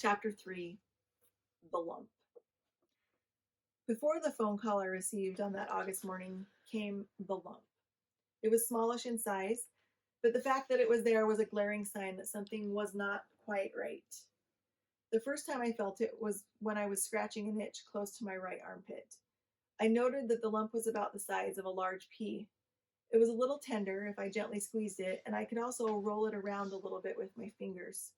Chapter 3, The Lump. Before the phone call I received on that August morning came the lump. It was smallish in size, but the fact that it was there was a glaring sign that something was not quite right. The first time I felt it was when I was scratching an itch close to my right armpit. I noted that the lump was about the size of a large pea. It was a little tender if I gently squeezed it, and I could also roll it around a little bit with my fingers.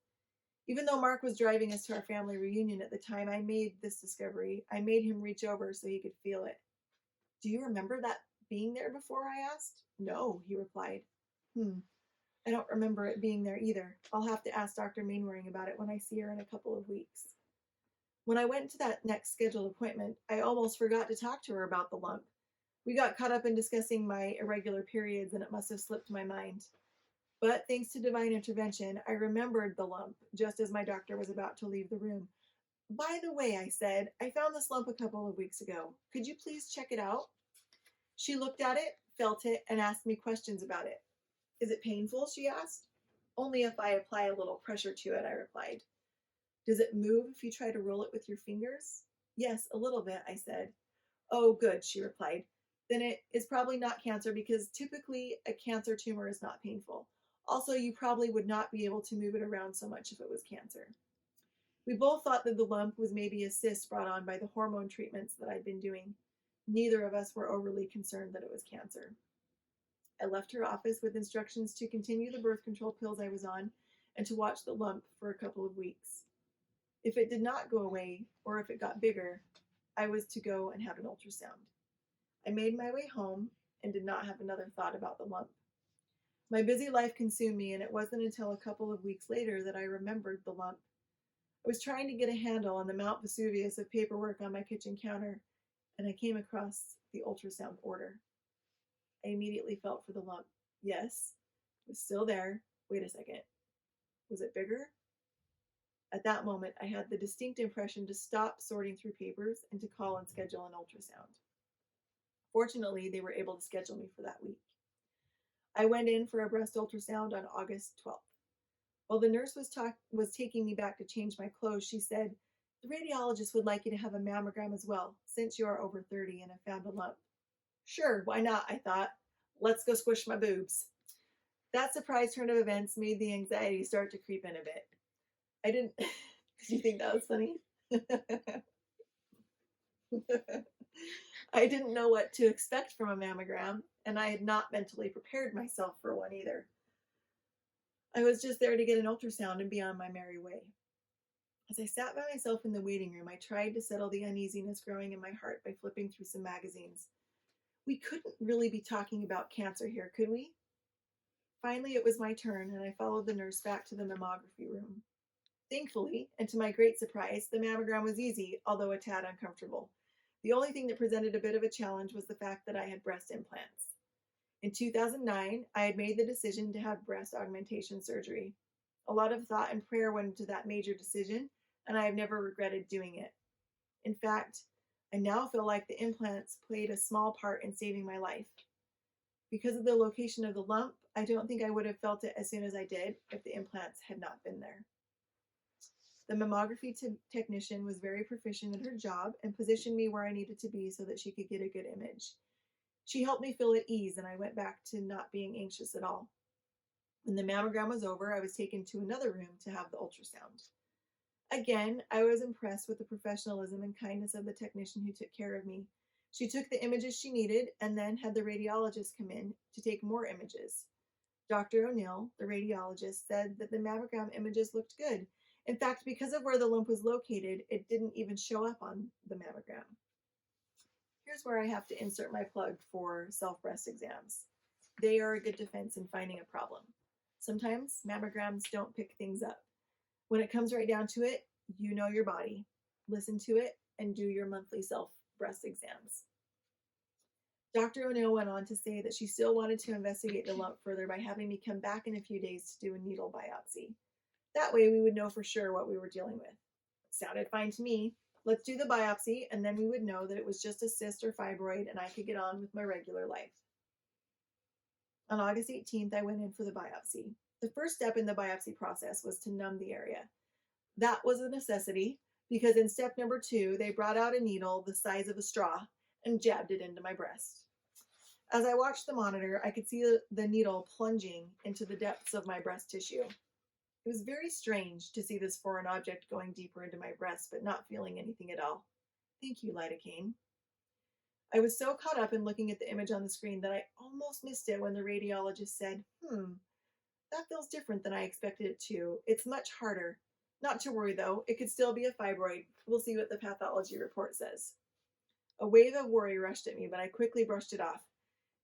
Even though Mark was driving us to our family reunion at the time I made this discovery, I made him reach over so he could feel it. Do you remember that being there before? I asked. No, he replied. I don't remember it being there either. I'll have to ask Dr. Mainwaring about it when I see her in a couple of weeks. When I went to that next scheduled appointment, I almost forgot to talk to her about the lump. We got caught up in discussing my irregular periods, and it must have slipped my mind. But thanks to divine intervention, I remembered the lump just as my doctor was about to leave the room. By the way, I said, I found this lump a couple of weeks ago. Could you please check it out? She looked at it, felt it, and asked me questions about it. Is it painful? She asked. Only if I apply a little pressure to it, I replied. Does it move if you try to roll it with your fingers? Yes, a little bit, I said. Oh, good, she replied. Then it is probably not cancer because typically a cancer tumor is not painful. Also, you probably would not be able to move it around so much if it was cancer. We both thought that the lump was maybe a cyst brought on by the hormone treatments that I'd been doing. Neither of us were overly concerned that it was cancer. I left her office with instructions to continue the birth control pills I was on and to watch the lump for a couple of weeks. If it did not go away, or if it got bigger, I was to go and have an ultrasound. I made my way home and did not have another thought about the lump. My busy life consumed me, and it wasn't until a couple of weeks later that I remembered the lump. I was trying to get a handle on the Mount Vesuvius of paperwork on my kitchen counter, and I came across the ultrasound order. I immediately felt for the lump. Yes, it was still there. Wait a second. Was it bigger? At that moment, I had the distinct impression to stop sorting through papers and to call and schedule an ultrasound. Fortunately, they were able to schedule me for that week. I went in for a breast ultrasound on August 12th. While the nurse was taking me back to change my clothes, she said, the radiologist would like you to have a mammogram as well, since you are over 30 and have found a lump. Sure, why not, I thought. Let's go squish my boobs. That surprise turn of events made the anxiety start to creep in a bit. I didn't... Did you think that was funny? I didn't know what to expect from a mammogram, and I had not mentally prepared myself for one either. I was just there to get an ultrasound and be on my merry way. As I sat by myself in the waiting room, I tried to settle the uneasiness growing in my heart by flipping through some magazines. We couldn't really be talking about cancer here, could we? Finally, it was my turn, and I followed the nurse back to the mammography room. Thankfully, and to my great surprise, the mammogram was easy, although a tad uncomfortable. The only thing that presented a bit of a challenge was the fact that I had breast implants. In 2009, I had made the decision to have breast augmentation surgery. A lot of thought and prayer went into that major decision, and I have never regretted doing it. In fact, I now feel like the implants played a small part in saving my life. Because of the location of the lump, I don't think I would have felt it as soon as I did if the implants had not been there. The mammography technician was very proficient at her job and positioned me where I needed to be so that she could get a good image. She helped me feel at ease, and I went back to not being anxious at all. When the mammogram was over, I was taken to another room to have the ultrasound. Again, I was impressed with the professionalism and kindness of the technician who took care of me. She took the images she needed and then had the radiologist come in to take more images. Dr. O'Neill, the radiologist, said that the mammogram images looked good. In fact, because of where the lump was located, it didn't even show up on the mammogram. Here's where I have to insert my plug for self-breast exams. They are a good defense in finding a problem. Sometimes mammograms don't pick things up. When it comes right down to it, you know your body. Listen to it and do your monthly self-breast exams. Dr. O'Neill went on to say that she still wanted to investigate the lump further by having me come back in a few days to do a needle biopsy. That way we would know for sure what we were dealing with. Sounded fine to me. Let's do the biopsy, and then we would know that it was just a cyst or fibroid, and I could get on with my regular life. On August 18th, I went in for the biopsy. The first step in the biopsy process was to numb the area. That was a necessity because in step number 2, they brought out a needle the size of a straw and jabbed it into my breast. As I watched the monitor, I could see the needle plunging into the depths of my breast tissue. It was very strange to see this foreign object going deeper into my breast, but not feeling anything at all. Thank you, lidocaine. I was so caught up in looking at the image on the screen that I almost missed it when the radiologist said, that feels different than I expected it to. It's much harder. Not to worry, though. It could still be a fibroid. We'll see what the pathology report says. A wave of worry rushed at me, but I quickly brushed it off.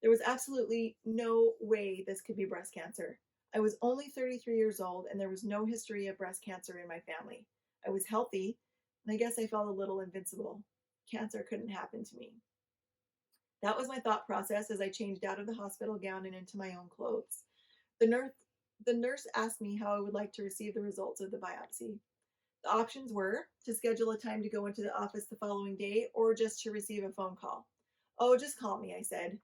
There was absolutely no way this could be breast cancer. I was only 33 years old, and there was no history of breast cancer in my family. I was healthy, and I guess I felt a little invincible. Cancer couldn't happen to me. That was my thought process as I changed out of the hospital gown and into my own clothes. The nurse asked me how I would like to receive the results of the biopsy. The options were to schedule a time to go into the office the following day or just to receive a phone call. Oh, just call me, I said.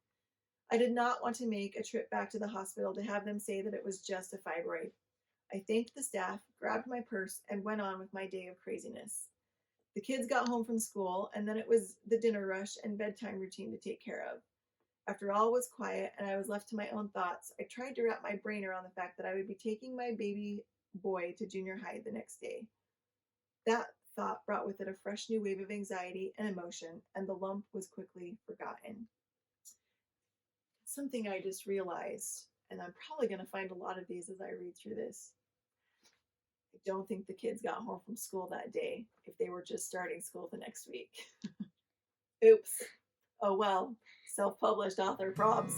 I did not want to make a trip back to the hospital to have them say that it was just a fibroid. I thanked the staff, grabbed my purse, and went on with my day of craziness. The kids got home from school, and then it was the dinner rush and bedtime routine to take care of. After all was quiet and I was left to my own thoughts, I tried to wrap my brain around the fact that I would be taking my baby boy to junior high the next day. That thought brought with it a fresh new wave of anxiety and emotion, and the lump was quickly forgotten. Something I just realized, and I'm probably going to find a lot of these as I read through this. I don't think the kids got home from school that day if they were just starting school the next week. Oops. Oh well, self-published author probs.